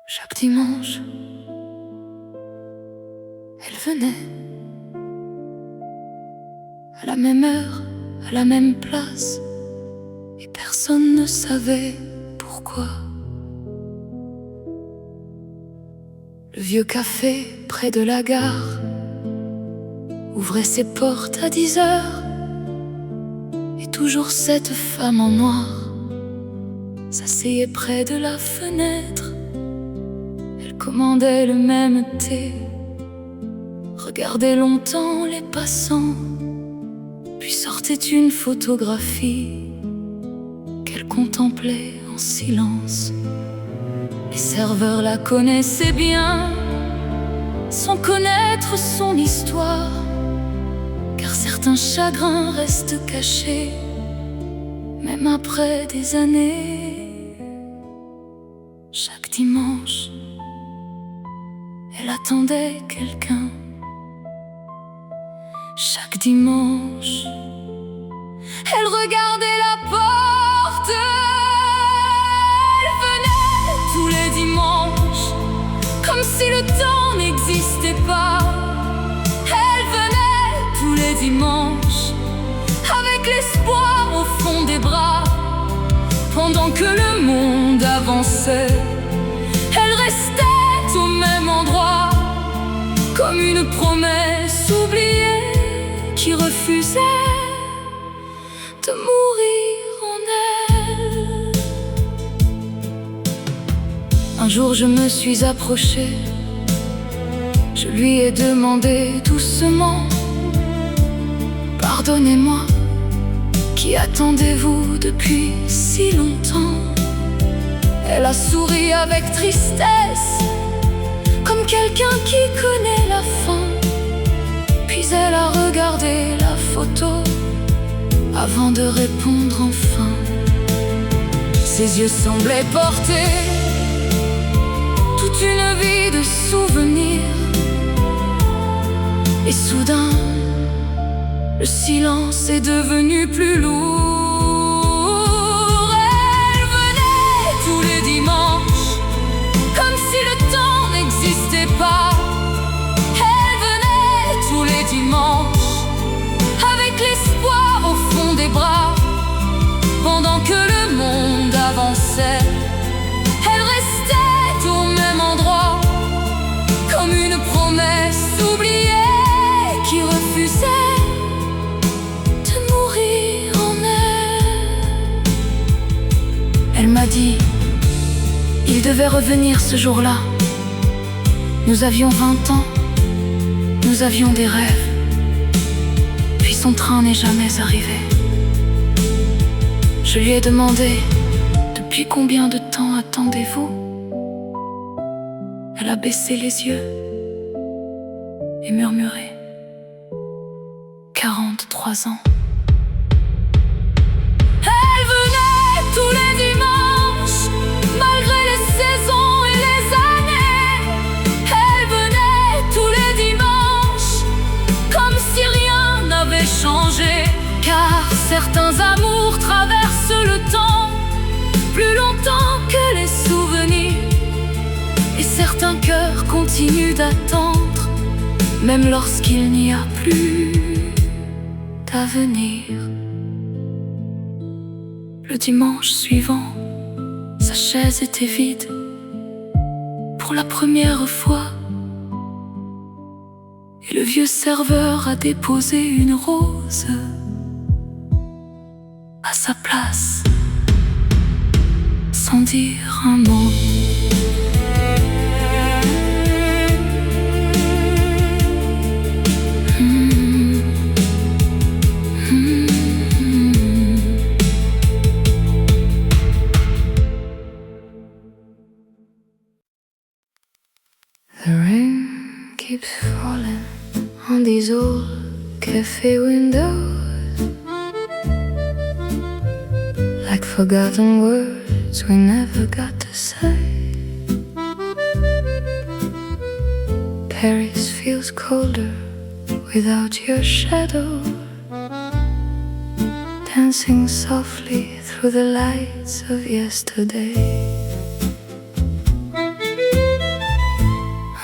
Chaque dimanche, elle venait à la même heure, à la même place, et personne ne savait pourquoi. Le vieux café près de la gare ouvrait ses portes à 10 heures, et toujours cette femme en noir s'asseyait près de la fenêtre. Elle commandait le même thé, regardait longtemps les passants, puis sortait une photographie qu'elle contemplait en silence. Les serveurs la connaissaient bien, sans connaître son histoire, car certains chagrins restent cachés, même après des années. Chaque dimanche, elle attendait quelqu'un. Chaque dimanche, elle regardait la porte. Elle venait tous les dimanches, comme si le temps n'existait pas. Elle venait tous les dimanches, avec l'espoir au fond des bras. Pendant que le monde avançait, elle restait au même endroit, comme une promesse oubliée qui refusait de mourir en elle. Un jour je me suis approchée, je lui ai demandé doucement: pardonnez-moi, qui attendez-vous depuis si longtemps? Elle a souri avec tristesse, comme quelqu'un qui connaît la fin. Puis elle a regardé la photo avant de répondre enfin. Ses yeux semblaient porter toute une vie de souvenirs. Et soudain, le silence est devenu plus lourd. Elle venait tous les dimanches, comme si le temps n'existait pas. Elle venait tous les dimanches, avec l'espoir au fond des bras. Pendant que le monde avançait, elle restait au même endroit, comme une promesse oubliée qui refusait de mourir en elle. Elle m'a dit, il devait revenir ce jour-là. Nous avions 20 ans, nous avions des rêves. Puis son train n'est jamais arrivé. Je lui ai demandé, depuis combien de temps attendez-vous? Elle a baissé les yeux et murmuré, 43 ans. Elle venait tous les dimanches, malgré les saisons et les années. Elle venait tous les dimanches, comme si rien n'avait changé. Car certains amours traversent le temps, plus longtemps que les souvenirs. Et certains cœurs continuent d'attendre, même lorsqu'il n'y a plus d'avenir. Le dimanche suivant, sa chaise était vide. Pour la première fois, et le vieux serveur a déposé une rose à sa place, sans dire un mot. The rain keeps falling on these old cafe windows, like forgotten words we never got to say. Paris feels colder without your shadow, dancing softly through the lights of yesterday.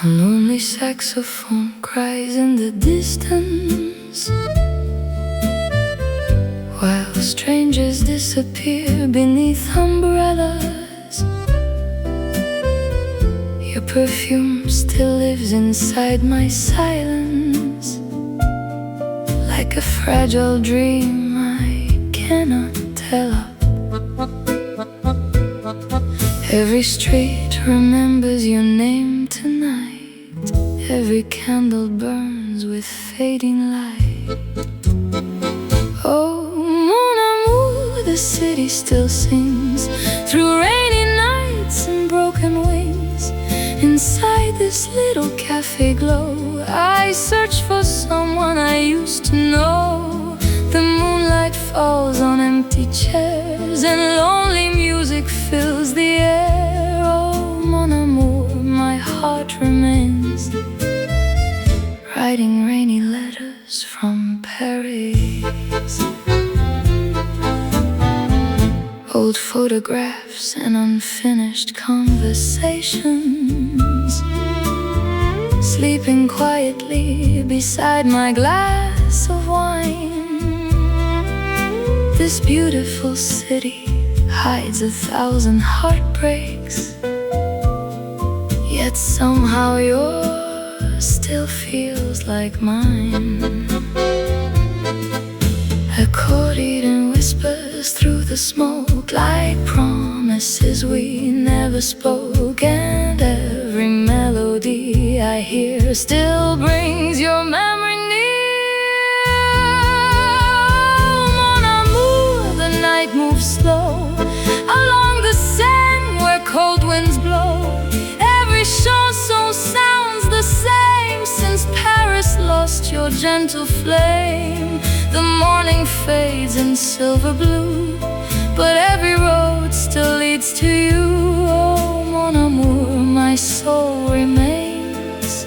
A lonely saxophone cries in the distance, while strangers disappear beneath umbrellas. Your perfume still lives inside my silence, like a fragile dream I cannot tell of. Every street remembers your name tonight. Every candle burns with fading light. Oh, mon amour, the city still sings through rainy nights and broken wings. Inside this little cafe glow, I search for someone I used to know. The moonlight falls on empty chairs and lonely music fills the air. Oh, mon amour, my heart remains writing rainy letters from Paris. Old photographs and unfinished conversations, sleeping quietly beside my glass of wine. This beautiful city hides 1,000 heartbreaks, yet somehow yours still feels like mine. Accordion whispers through the smoke like promises we never spoke, and every melody I hear still brings your memory near. Mon amour, the night moves slow along the Seine where cold winds blow. Every chanson sounds the same since Paris lost your gentle flame. The morning fades in silver blue, but every road still leads to you. Oh, mon amour, my soul remains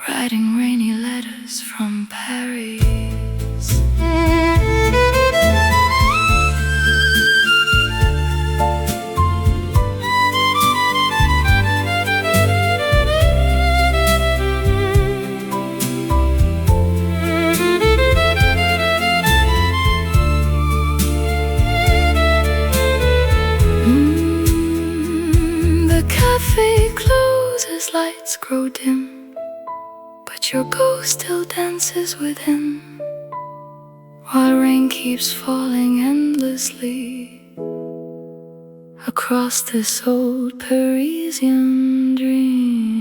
writing rainy letters from Paris. Lights grow dim, but your ghost still dances within, while rain keeps falling endlessly across this old Parisian dream.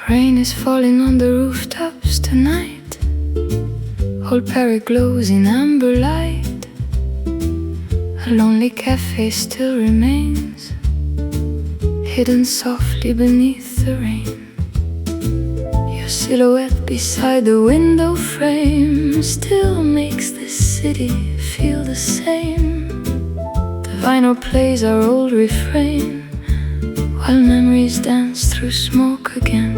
Rain is falling on the rooftops tonight. Whole Paris glows in amber light. A lonely cafe still remains, hidden softly beneath the rain. Your silhouette beside the window frame still makes this city feel the same. The vinyl plays our old refrain, while memories dance through smoke again.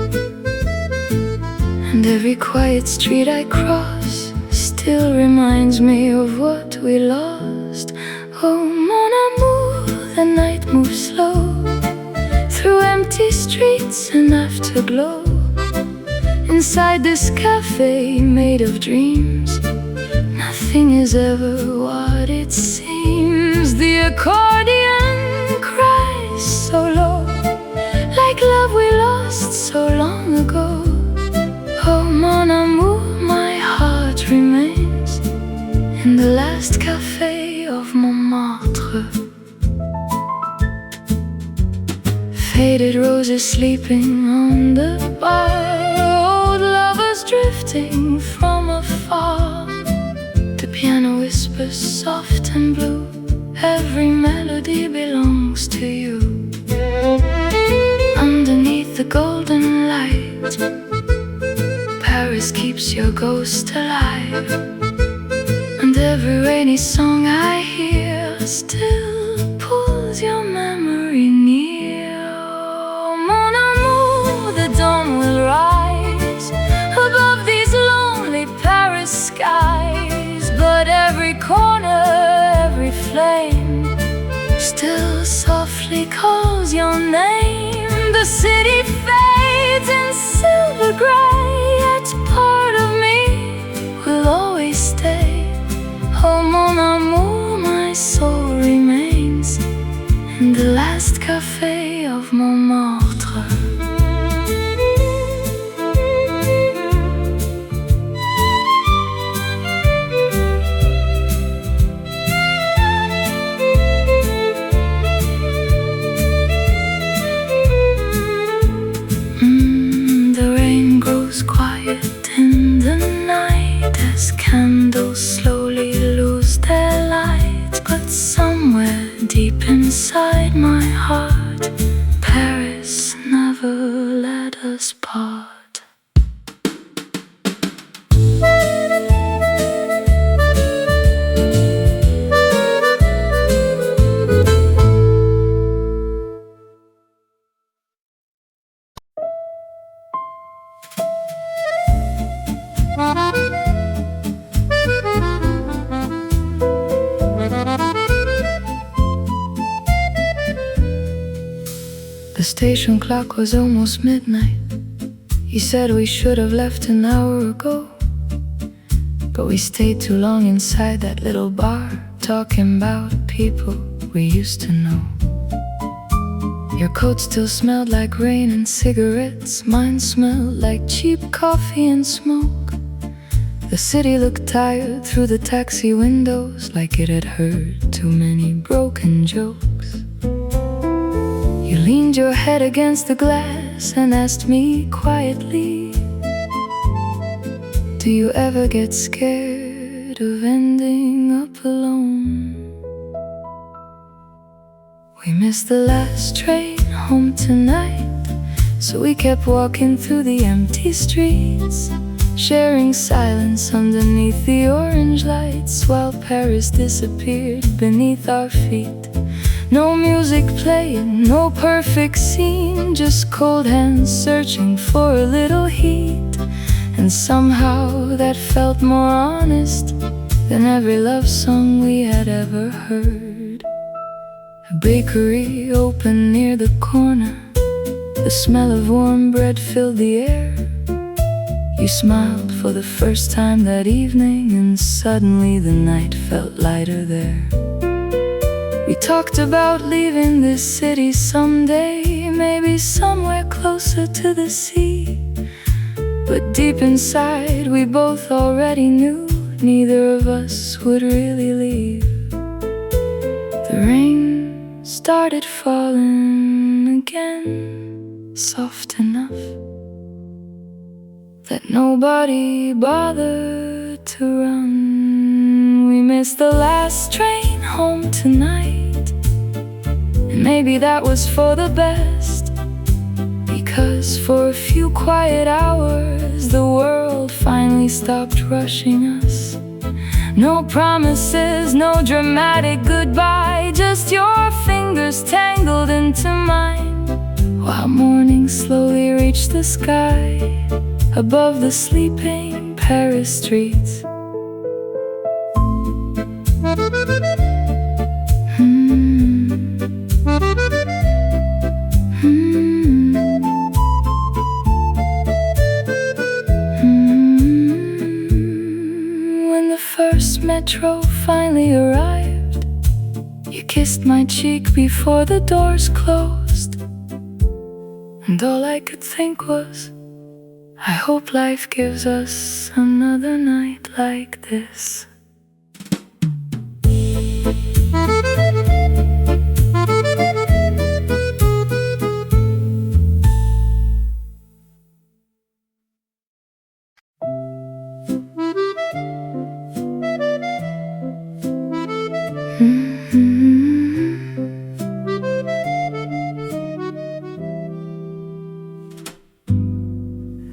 And every quiet street I cross still reminds me of what we lost. Oh, mon amour, the night moves slow through empty streets and afterglow. Inside this cafe made of dreams, nothing is ever what it seems. The accordion cries so low, like love we lost so long ago. Oh, mon amour, my heart remains in the last café of Montmartre. Faded roses sleeping on the bar, old lovers drifting from afar. The piano whispers soft and blue, every melody belongs to you. Underneath the golden light, Paris keeps your ghost alive, and every rainy song I hear still pulls your memory near. Oh, mon amour, the dawn will rise above these lonely Paris skies, but every corner, every flame still softly calls your name. The city fades in silver gray, yet part of me will always stay. Oh, mon amour, my soul remains in the last café of Montmartre. Quiet in the night as candles slowly lose their light, but somewhere deep inside my heart, Paris never let us part. The station clock was almost midnight. He said we should have left an hour ago, but we stayed too long inside that little bar, talking about people we used to know. Your coat still smelled like rain and cigarettes, mine smelled like cheap coffee and smoke. The city looked tired through the taxi windows, like it had heard too many broken jokes. You leaned your head against the glass and asked me quietly, do you ever get scared of ending up alone? We missed the last train home tonight, so we kept walking through the empty streets, sharing silence underneath the orange lights, while Paris disappeared beneath our feet. No music playing, no perfect scene, just cold hands searching for a little heat. And somehow that felt more honest than every love song we had ever heard. A bakery open near the corner, the smell of warm bread filled the air. You smiled for the first time that evening, and suddenly the night felt lighter there. We talked about leaving this city someday, maybe somewhere closer to the sea. But deep inside we both already knew neither of us would really leave. The rain started falling again, soft enough that nobody bothered to run. We missed the last train home tonight, and maybe that was for the best, because for a few quiet hours the world finally stopped rushing us. No promises, no dramatic goodbye, just your fingers tangled into mine, while morning slowly reached the sky above the sleeping Paris streets. When the first metro finally arrived, you kissed my cheek before the doors closed, and all I could think was, I hope life gives us another night like this.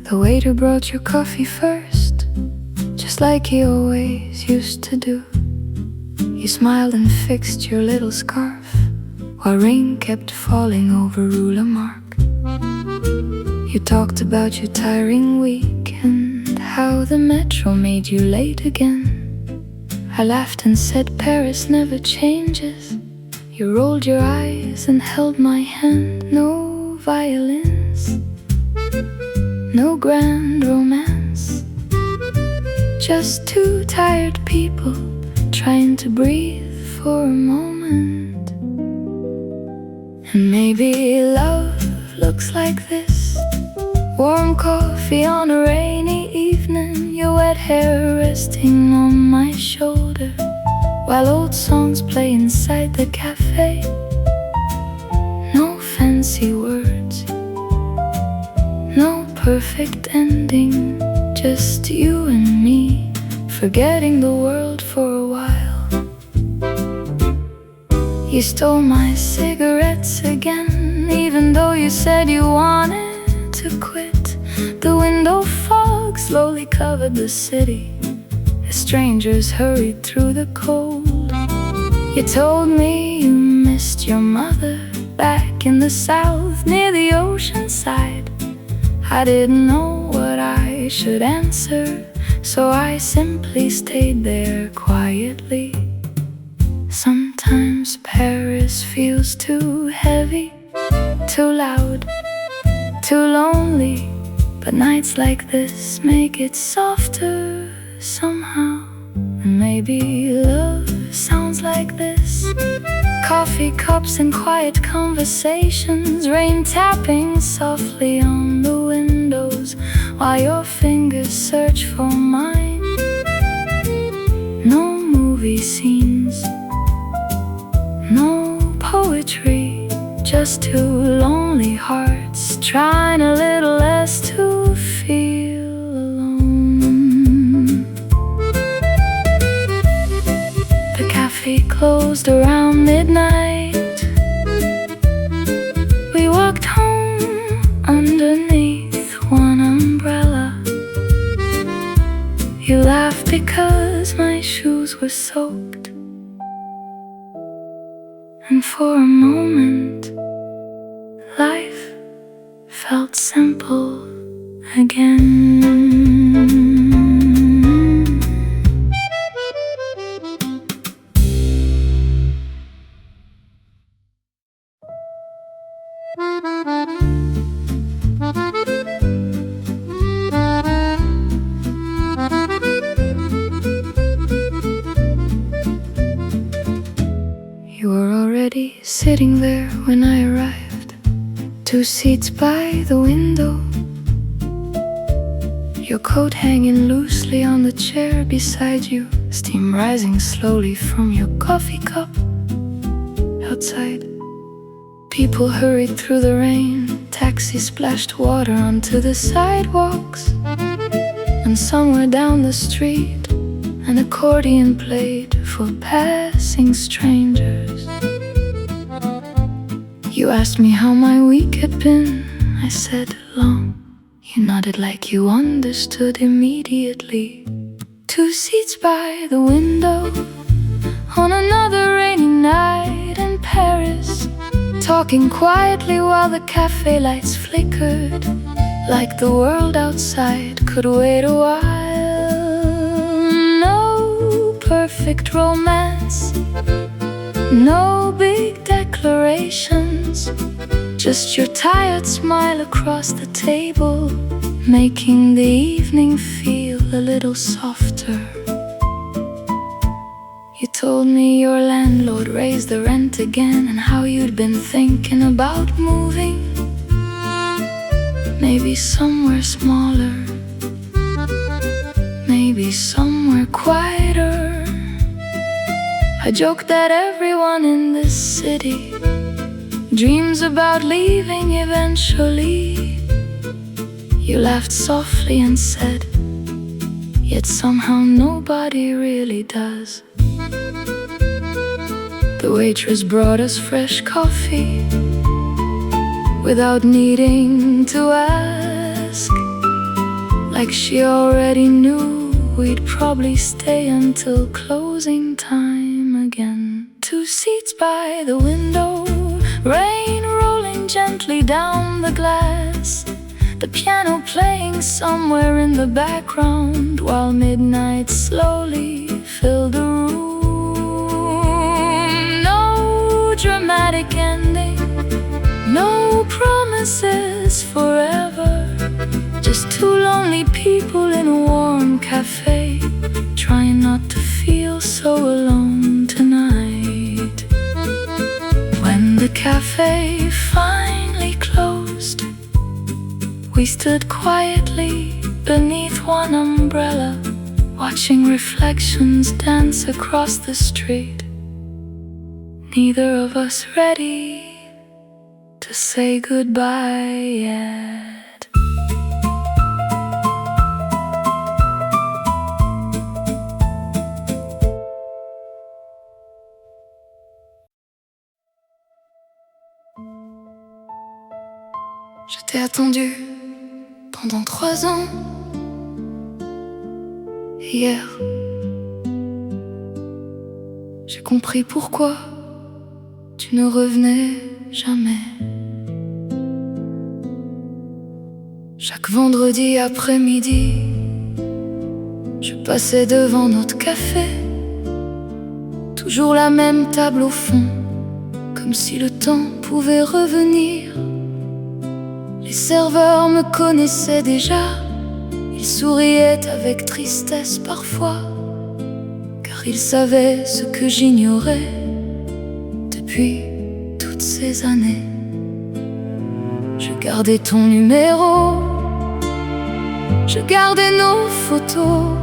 The waiter brought your coffee first, just like he always used to do. You smiled and fixed your little scarf, while rain kept falling over ruler mark. You talked about your tiring week and how the metro made you late again. I laughed and said Paris never changes. You rolled your eyes and held my hand. No violins, no grand romance, just two tired people trying to breathe for a moment. And maybe love looks like this: warm coffee on a rainy evening, your wet hair resting on my shoulder, while old songs play inside the cafe. No fancy words, no perfect ending, just you and me, forgetting the world for a while. You stole my cigarettes again, even though you said you wanted to quit. The window fog slowly covered the city as strangers hurried through the cold. You told me you missed your mother back in the south near the ocean side. I didn't know what I should answer, so I simply stayed there quietly. Sometimes Paris feels too heavy, too loud, too lonely, but nights like this make it softer somehow. And maybe love sounds like this: coffee cups and quiet conversations, rain tapping softly on the windows while your fingers search for mine. No movie scenes, no poetry, just two lonely hearts trying a little less to feel alone. The cafe closed around midnight. We walked home underneath one umbrella. You laughed because my shoes were soaked, and for a moment life felt simple again. You were already sitting there when I arrived, 2 seats by the window, your coat hanging loosely on the chair beside you, steam rising slowly from your coffee cup. Outside, people hurried through the rain, taxis splashed water onto the sidewalks, and somewhere down the street an accordion played for passing strangers. You asked me how my week had been. I said, long. You nodded like you understood immediately. 2 seats by the window on another rainy night in Paris, talking quietly while the cafe lights flickered, like the world outside could wait a while. No perfect romance, no big declarations, just your tired smile across the table, making the evening feel a little softer. You told me your landlord raised the rent again, and how you'd been thinking about moving, maybe somewhere smaller, maybe somewhere quieter. I joked that everyone in this city dreams about leaving eventually. You laughed softly and said, yet somehow nobody really does. The waitress brought us fresh coffee without needing to ask. like she already knew we'd probably stay until closing time again. 2 seats by the window, rain rolling gently down the glass, the piano playing somewhere in the background, while midnight slowly filled the room. No dramatic ending, no promises forever, just 2 lonely people in a warm cafe, trying not to feel so alone tonight. When the cafe finally closed, we stood quietly beneath one umbrella, watching reflections dance across the street. Neither of us ready to say goodbye yet. Je t'ai attendu pendant 3 ans. Hier, j'ai compris pourquoi tu ne revenais jamais. Chaque vendredi après-midi, je passais devant notre café, toujours la même table au fond, comme si le temps pouvait revenir. Les serveurs me connaissaient déjà, ils souriaient avec tristesse parfois, car ils savaient ce que j'ignorais depuis toutes ces années. Je gardais ton numéro, je gardais nos photos,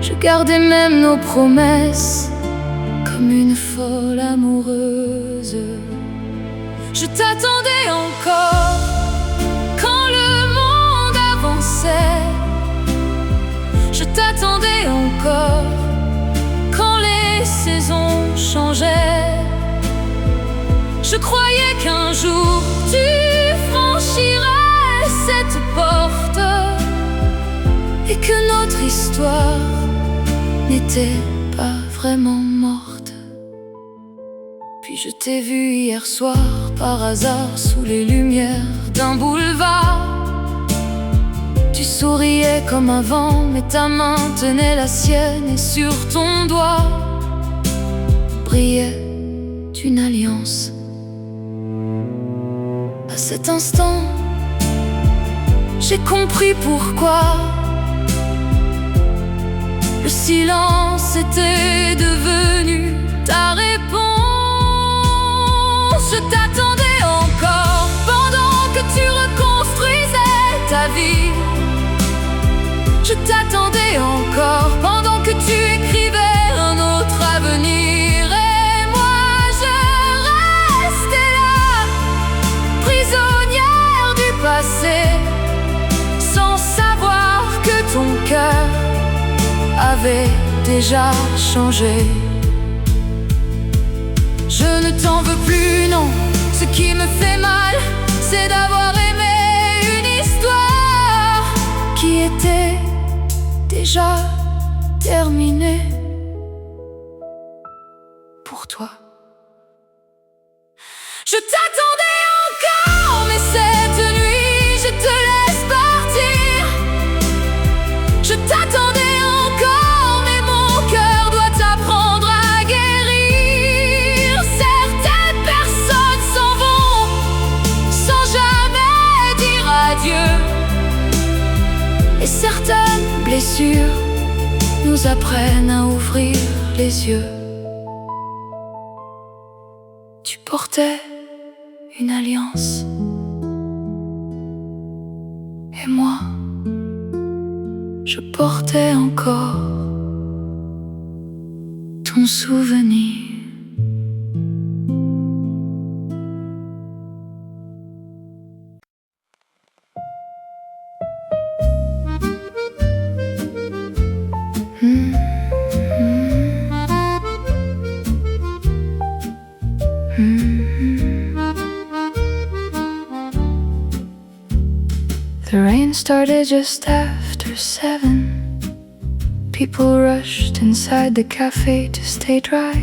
je gardais même nos promesses, comme une folle amoureuse. Je t'attendais encore quand le monde avançait. Je t'attendais encore quand les saisons changeaient. Je croyais qu'un jour tu franchirais cette porte et que notre histoire n'était pas vraiment morte. Puis je t'ai vu hier soir par hasard sous les lumières d'un boulevard. Tu souriais comme avant, mais ta main tenait la sienne, et sur ton doigt brillait une alliance. À cet instant, j'ai compris pourquoi le silence était devenu ta réponse. Je t'attendais encore pendant que tu reconstruisais ta vie. Je t'attendais encore pendant que tu écrivais un autre avenir. Et moi je restais là, prisonnière du passé, sans savoir que ton cœur avait déjà changé. Je ne t'en veux plus, non. Ce qui me fait mal, c'est d'avoir aimé une histoire qui était déjà terminée pour toi. Je t'attendais encore, mais cette nuit, je te laisse partir. Je t'attendais encore, mais mon cœur doit apprendre à guérir. Certaines personnes s'en vont sans jamais dire adieu, et certaines blessures nous apprennent à ouvrir les yeux. Tu portais une alliance, et moi, je portais encore ton souvenir. The rain started just after 7. People rushed inside the cafe to stay dry.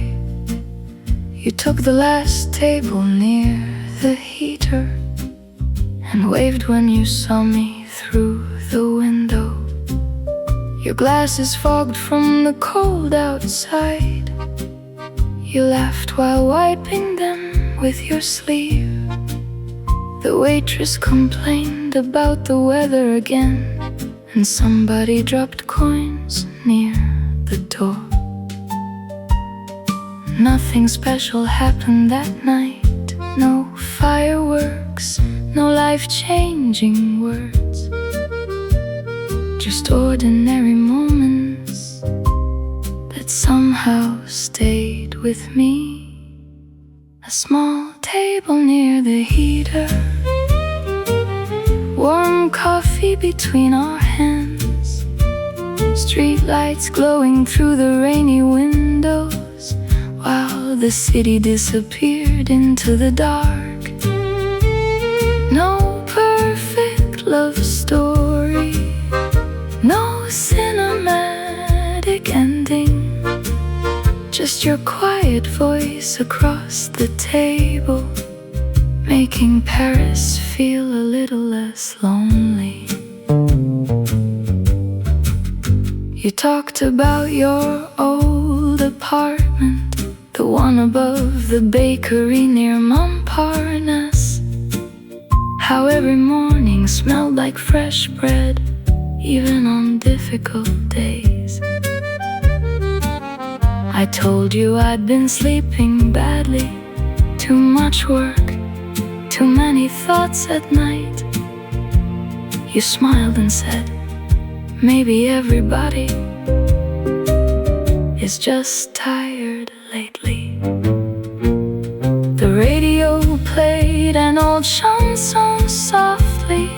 You took the last table near the heater and waved when you saw me through the window. Your glasses fogged from the cold outside. You laughed while wiping them with your sleeve. The waitress complained about the weather again, and somebody dropped coins near the door. Nothing special happened that night. No fireworks, no life-changing words. Just ordinary moments that somehow stayed with me. A small table near the heater, warm coffee between our hands, street lights glowing through the rainy windows, while the city disappeared into the dark. No perfect love story, no cinematic ending, just your quiet voice across the table, making Paris feel a little less lonely. You talked about your old apartment, the one above the bakery near Montparnasse. How every morning smelled like fresh bread, even on difficult days. I told you I'd been sleeping badly, too much work, too many thoughts at night. You smiled and said, maybe everybody is just tired lately. The radio played an old chanson softly,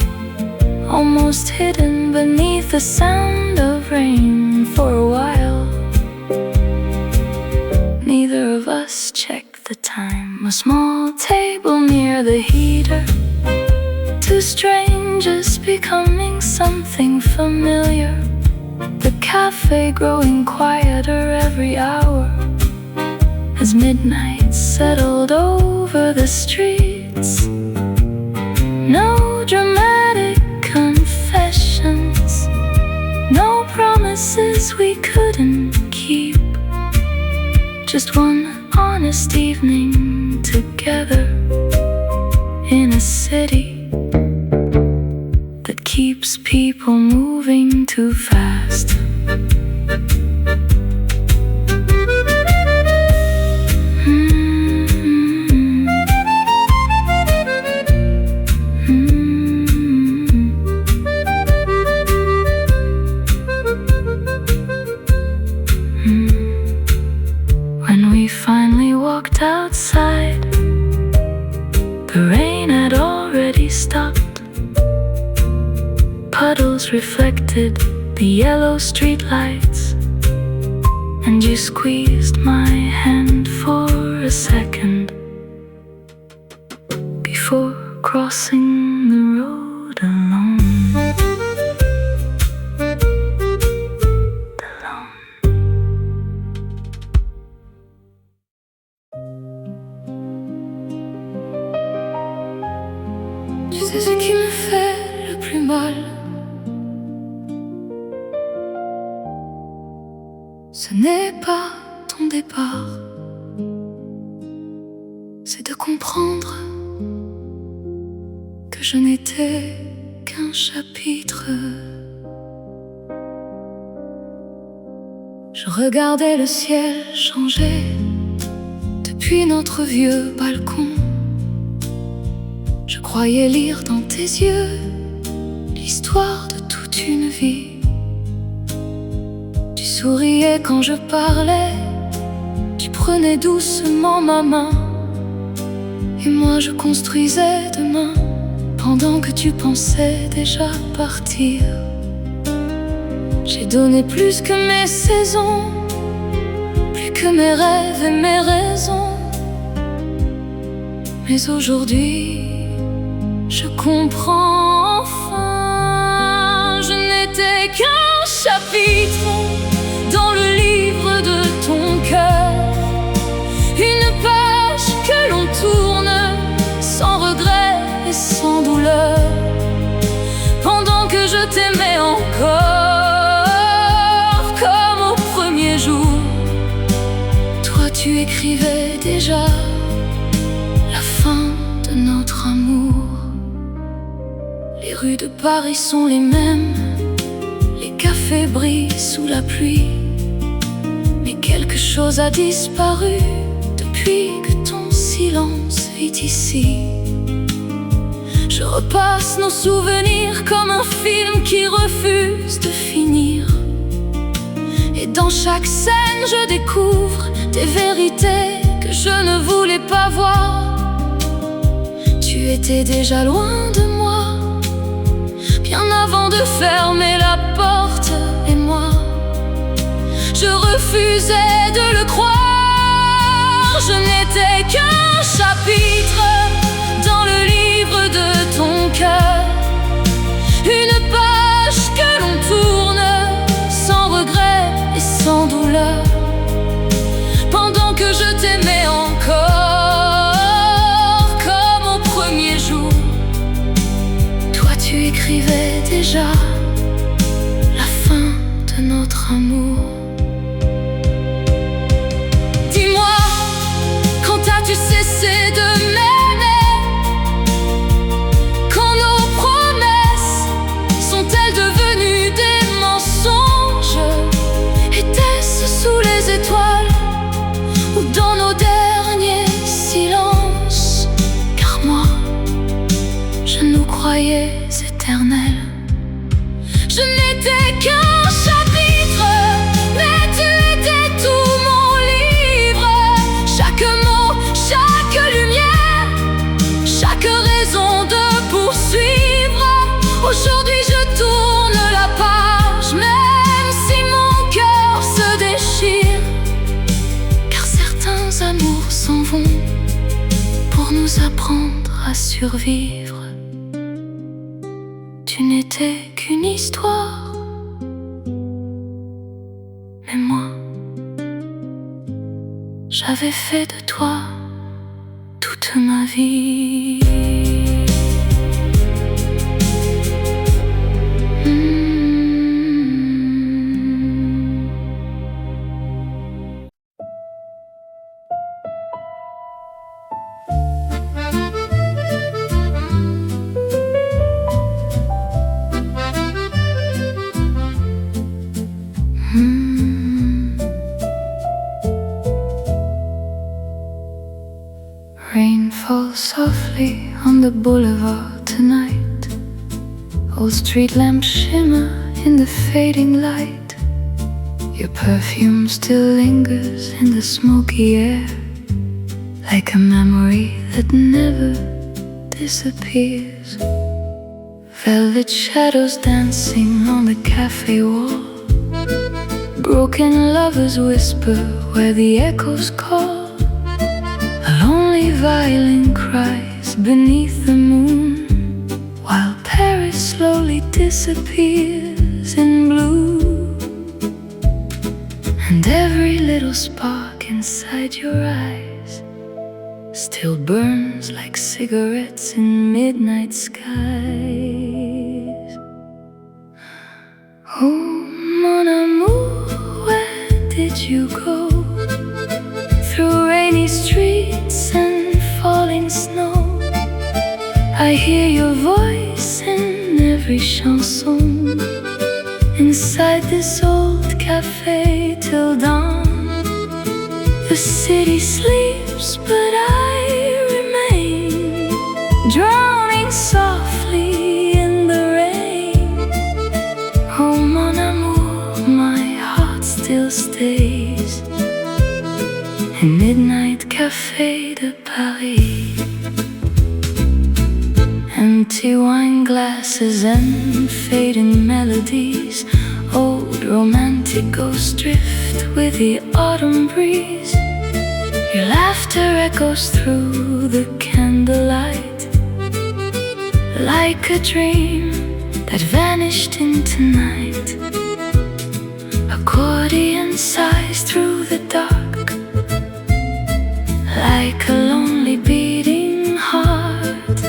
almost hidden beneath the sound of rain. For a while, neither of us checked the time. A small table near the heater, two strangers becoming something familiar. The cafe growing quieter every hour as midnight settled over the streets. No dramatic confessions, no promises we couldn't keep. Just one honest evening together in a city that keeps people moving too fast. When we finally walked outside, the rain had already stopped. Puddles reflected the yellow streetlights, and you squeezed my hand for a second before crossing the road alone. Tu sais ce qui me fait le plus mal? Ce n'est pas ton départ, c'est de comprendre que je n'étais qu'un chapitre. Je regardais le ciel changer depuis notre vieux balcon. Je croyais lire dans tes yeux l'histoire de toute une vie. Tu souriais quand je parlais, tu prenais doucement ma main, et moi je construisais demain pendant que tu pensais déjà partir. J'ai donné plus que mes saisons, plus que mes rêves et mes raisons. Mais aujourd'hui, je comprends enfin qu'un chapitre dans le livre de ton cœur, une page que l'on tourne sans regret et sans douleur. Pendant que je t'aimais encore comme au premier jour, toi tu écrivais déjà la fin de notre amour. Les rues de Paris sont les mêmes, les cafés brillent sous la pluie, mais quelque chose a disparu depuis que ton silence vit ici. Je repasse nos souvenirs comme un film qui refuse de finir, et dans chaque scène je découvre des vérités que je ne voulais pas voir. Tu étais déjà loin de moi, bien avant de fermer la porte, et moi, je refusais de le croire. Je n'étais qu'un chapitre dans le livre de ton cœur, une page que l'on tourne sans regret et sans douleur. Pendant que je t'aimais encore comme au premier jour, toi tu écrivais déjà la fin de notre amour. Dis-moi, quand as-tu cessé de m'aimer? Quand nos promesses sont-elles devenues des mensonges? Était-ce sous les étoiles ou dans nos derniers silences? Car moi, je nous croyais éternels. Je n'étais qu'un chapitre, mais tu étais tout mon livre. Chaque mot, chaque lumière, chaque raison de poursuivre. Aujourd'hui je tourne la page, même si mon cœur se déchire, car certains amours s'en vont pour nous apprendre à survivre. Tu n'étais qu'une histoire, mais moi, j'avais fait de toi toute ma vie. Rain falls softly on the boulevard tonight. Old street lamps shimmer in the fading light. Your perfume still lingers in the smoky air, like a memory that never disappears. Velvet shadows dancing on the cafe wall. Broken lovers whisper where the echoes call. A lonely violin cries beneath the moon, while Paris slowly disappears in blue. And every little spark inside your eyes still burns like cigarettes in midnight skies. Oh, mon amour, where did you go? Through rainy streets and falling snow, I hear your voice in every chanson. Inside this old cafe till dawn, the city sleeps but I remain, drowning softly in the rain. Oh mon amour, my heart still stays in Midnight Café de Paris. Empty wine glasses and fading melodies, old romantic ghosts drift with the autumn breeze. Your laughter echoes through the candlelight, like a dream that vanished into night. Accordion sighs through the dark, like a lonely beating heart.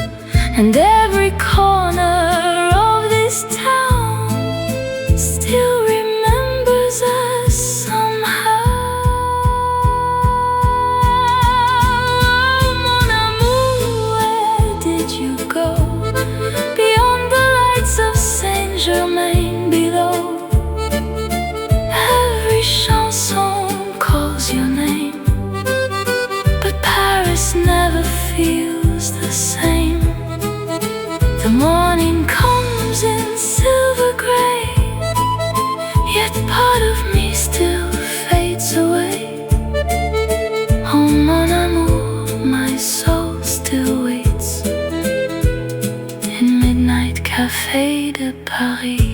And every corner of this town still remembers us somehow. Mon amour, where did you go? Beyond the lights of Saint-Germain below. Every chanson calls your name, but Paris never feels the same. The morning comes in silver gray, yet part of me still fades away. Oh mon amour, my soul still waits in midnight Café de Paris.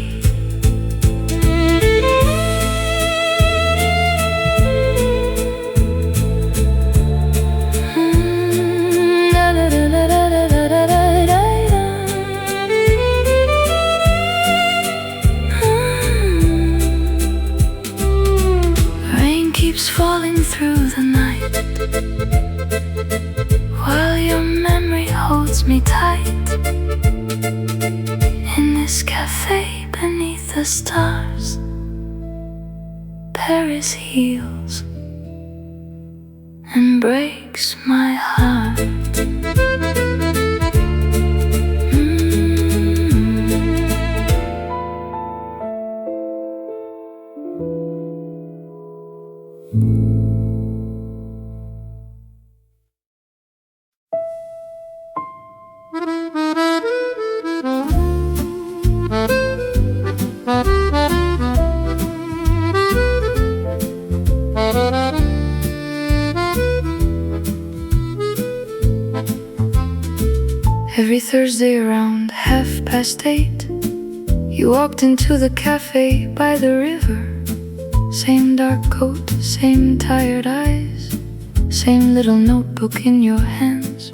Falling through the night, while your memory holds me tight. In this cafe beneath the stars, Paris heals and breaks my heart. Every Thursday around 8:30, you walked into the cafe by the river. Same dark coat, same tired eyes, same little notebook in your hands.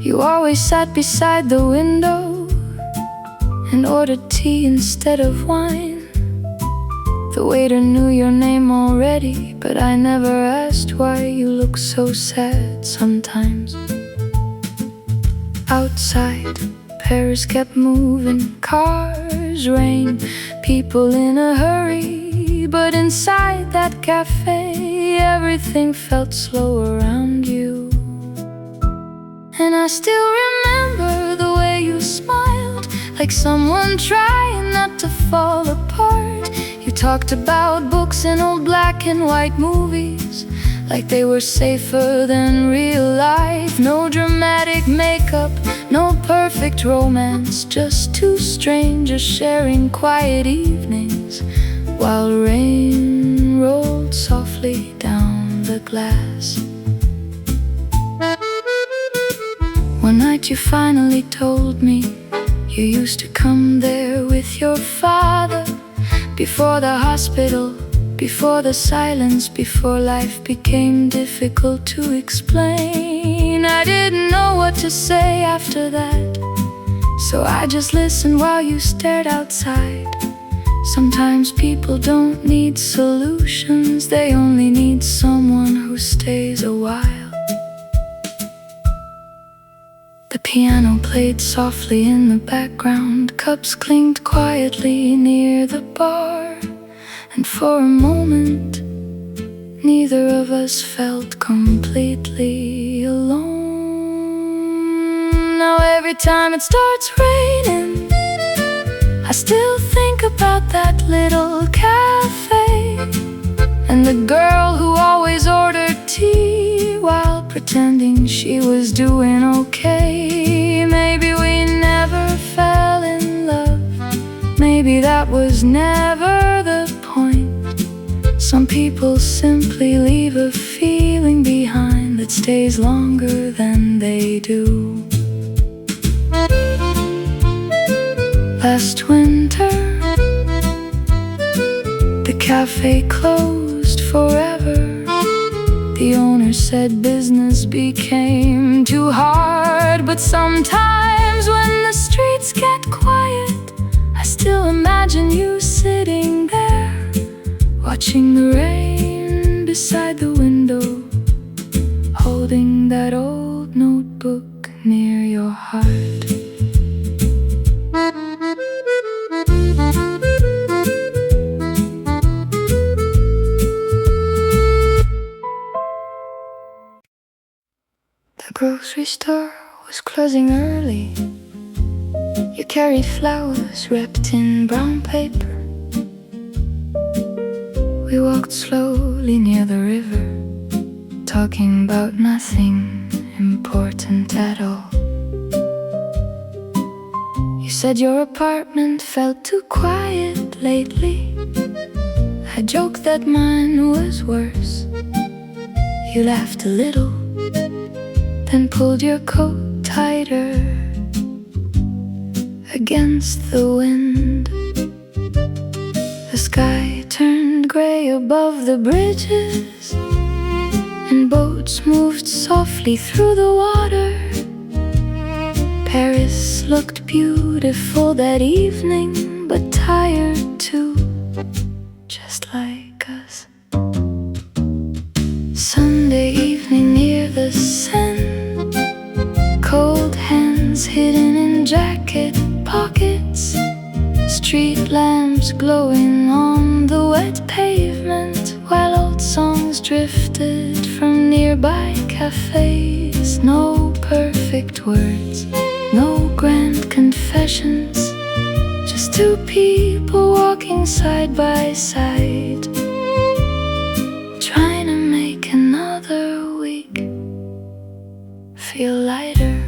You always sat beside the window and ordered tea instead of wine. The waiter knew your name already, but I never asked why you look so sad sometimes. Outside, Paris kept moving, cars, rain, people in a hurry. But inside that cafe, everything felt slow around you. And I still remember the way you smiled, like someone trying not to fall apart. You talked about books and old black and white movies, like they were safer than real life. No dramatic makeup, no perfect romance, just two strangers sharing quiet evenings while rain rolled softly down the glass. One night you finally told me you used to come there with your father, before the hospital, before the silence, before life became difficult to explain. I didn't know what to say after that, so I just listened while you stared outside. Sometimes people don't need solutions, they only need someone who stays a while. The piano played softly in the background, cups clinked quietly near the bar. And for a moment, neither of us felt completely alone. Now every time it starts raining, I still think about that little cafe, and the girl who always ordered tea while pretending she was doing okay. Maybe we never fell in love, maybe that was never the point. Some people simply leave a feeling behind that stays longer than they do. Last winter, the cafe closed forever. The owner said business became too hard, but sometimes when the streets get quiet, watching the rain beside the window, holding that old notebook near your heart. The grocery store was closing early. You carried flowers wrapped in brown paper. We walked slowly near the river, talking about nothing important at all. You said your apartment felt too quiet lately. I joked that mine was worse. You laughed a little, then pulled your coat tighter against the wind. The sky turned gray above the bridges, and boats moved softly through the water. Paris looked beautiful that evening, but tired too, just like us. Sunday evening near the Seine, cold hands hidden in jacket pockets, street lamps glowing on the wet pavement, while old songs drifted from nearby cafes. No perfect words, no grand confessions, just two people walking side by side, trying to make another week feel lighter.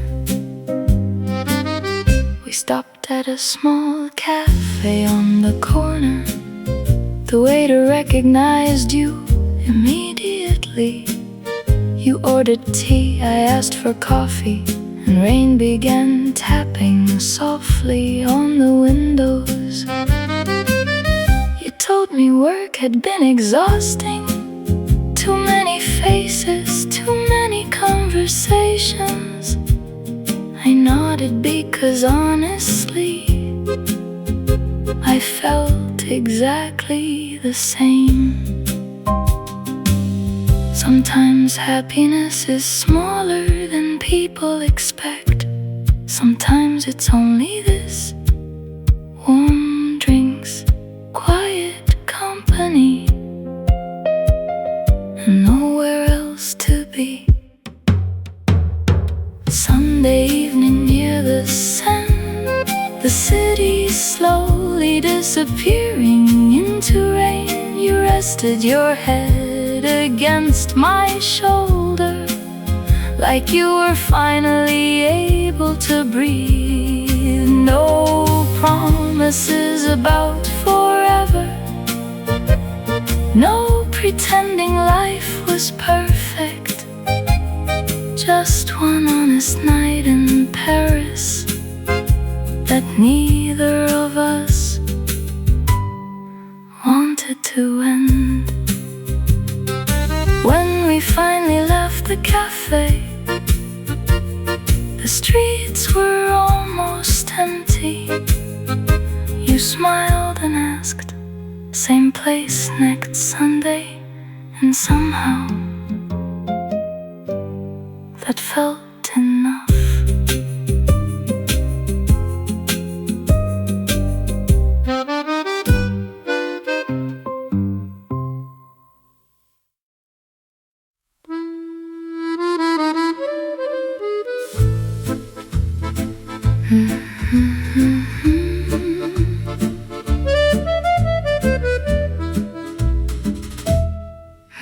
We stopped at a small cafe on the corner. The waiter recognized you immediately. You ordered tea, I asked for coffee, and rain began tapping softly on the windows. You told me work had been exhausting. Too many faces, too many conversations. I nodded because honestly, I felt exactly the same. Sometimes happiness is smaller than people expect. Sometimes it's only this: warm drinks, quiet company, and nowhere else to be. Sunday evening near the Seine, the city slowly disappearing into rain. You rested your head against my shoulder, like you were finally able to breathe. No promises about forever, no pretending life was perfect. Just one honest night in Paris that neither of us wanted to end. When we finally left the cafe, the streets were almost empty. You smiled and asked, same place next Sunday, and somehow that felt enough.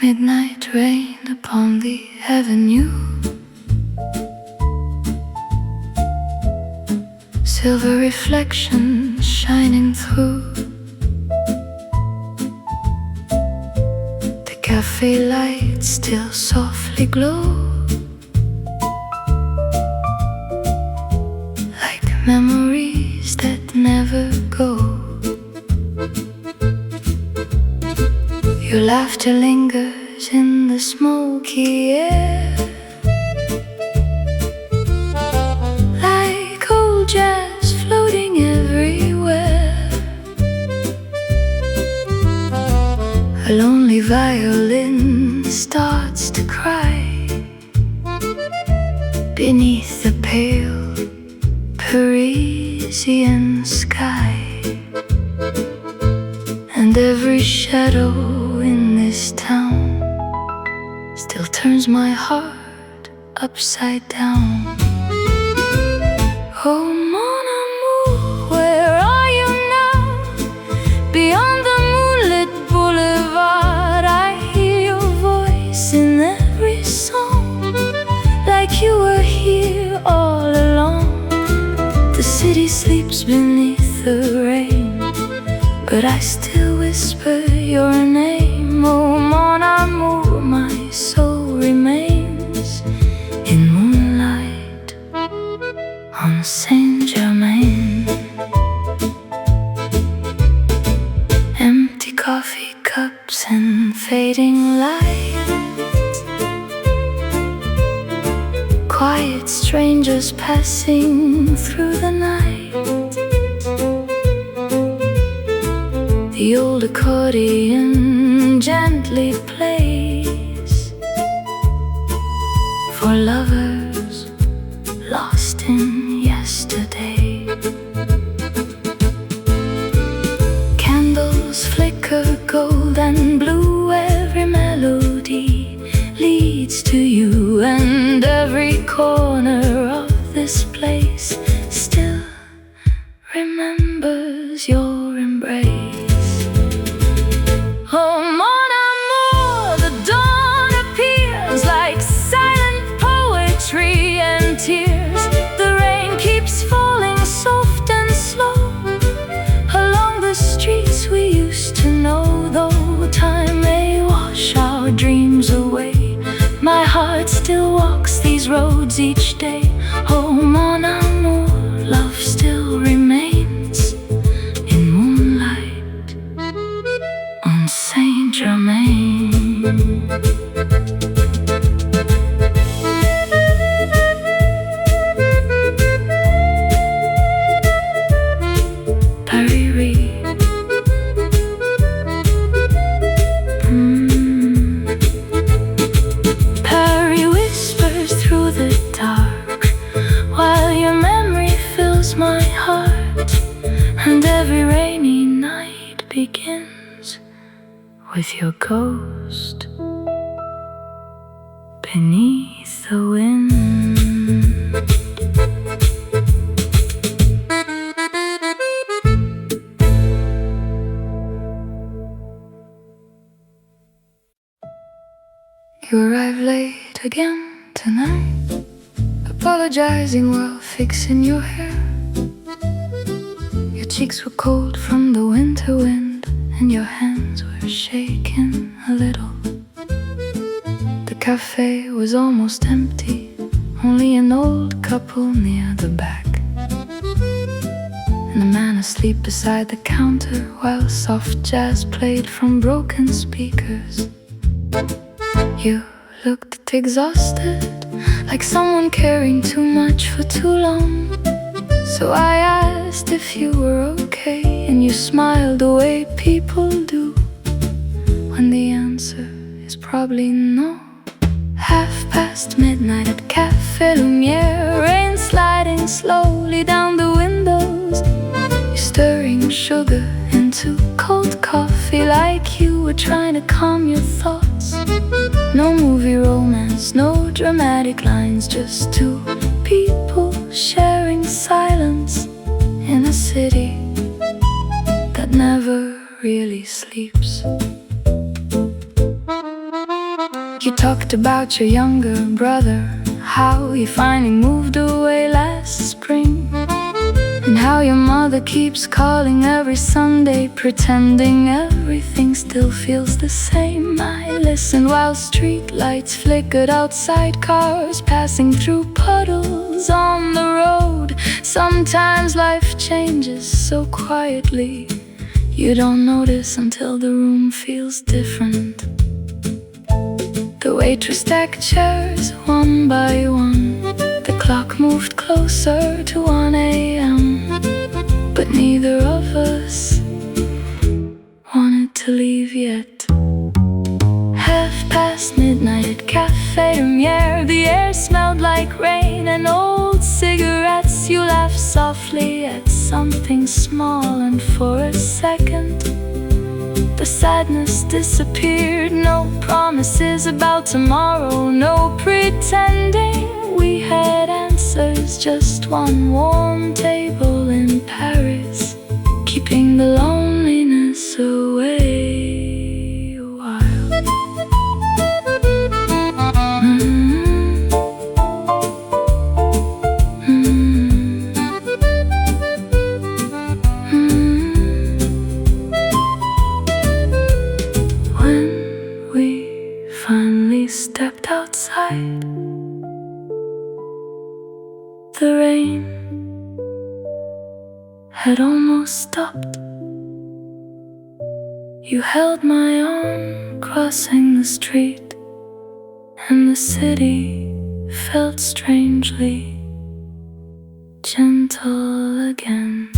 Midnight rained upon the avenue, silver reflections shining through. The cafe lights still softly glow, like memories that never go. Your laughter lingers in the smoky air, like old jazz floating everywhere. Alone violin starts to cry beneath the pale Parisian sky. And every shadow in this town still turns my heart upside down. Oh, mon amour, where are you now? Beyond the moonlit boulevard, I hear your voice in every song, like you were here all along. The city sleeps beneath the rain, but I still whisper your name. Oh, mon amour, my soul remains in moonlight on Saint-Germain. Empty coffee cups and fading light, quiet strangers passing through the night. The old accordion gently plays for lovers lost in yesterday. Candles flicker gold and blue, every melody leads to you, and every corner of this place still remembers your embrace. Oh, mon amour, the dawn appears like silent poetry and tears. The rain keeps falling soft and slow along the streets we used to know. Though time may wash our dreams away, my heart still walks these roads each day. Oh, mon amour, love still remains in moonlight on Saint-Germain. Paris whispers through the dark while your memory fills my heart, and every rainy night begins with your ghost beneath the wind. You arrive late again tonight, apologizing while fixing your hair. Your cheeks were cold from the winter wind, and your hands were shaking a little. The cafe was almost empty, only an old couple near the back, and a man asleep beside the counter while soft jazz played from broken speakers. You looked exhausted, like someone caring too much for too long. So I asked if you were okay, and you smiled the way people do when the answer is probably no. midnight at Café Ambience, rain sliding slowly down the windows. You're stirring sugar into cold coffee like you were trying to calm your thoughts. No movie romance, no dramatic lines, just two people sharing silence in a city that never really sleeps. You talked about your younger brother, how he finally moved away last spring, and how your mother keeps calling every Sunday, pretending everything still feels the same. I listened while street lights flickered outside, cars passing through puddles on the road. Sometimes life changes so quietly, you don't notice until the room feels different. The waitress stacked chairs one by one. The clock moved closer to 1 a.m. But neither of us wanted to leave yet. Café Ambience. The air smelled like rain and old cigarettes. You laughed softly at something small, and for a second the sadness disappeared. No promises about tomorrow, no pretending we had answers. Just one warm table in Paris, keeping the loneliness away a while. When we finally stepped outside, the rain had almost stopped. You held my arm crossing the street, and the city felt strangely gentle again.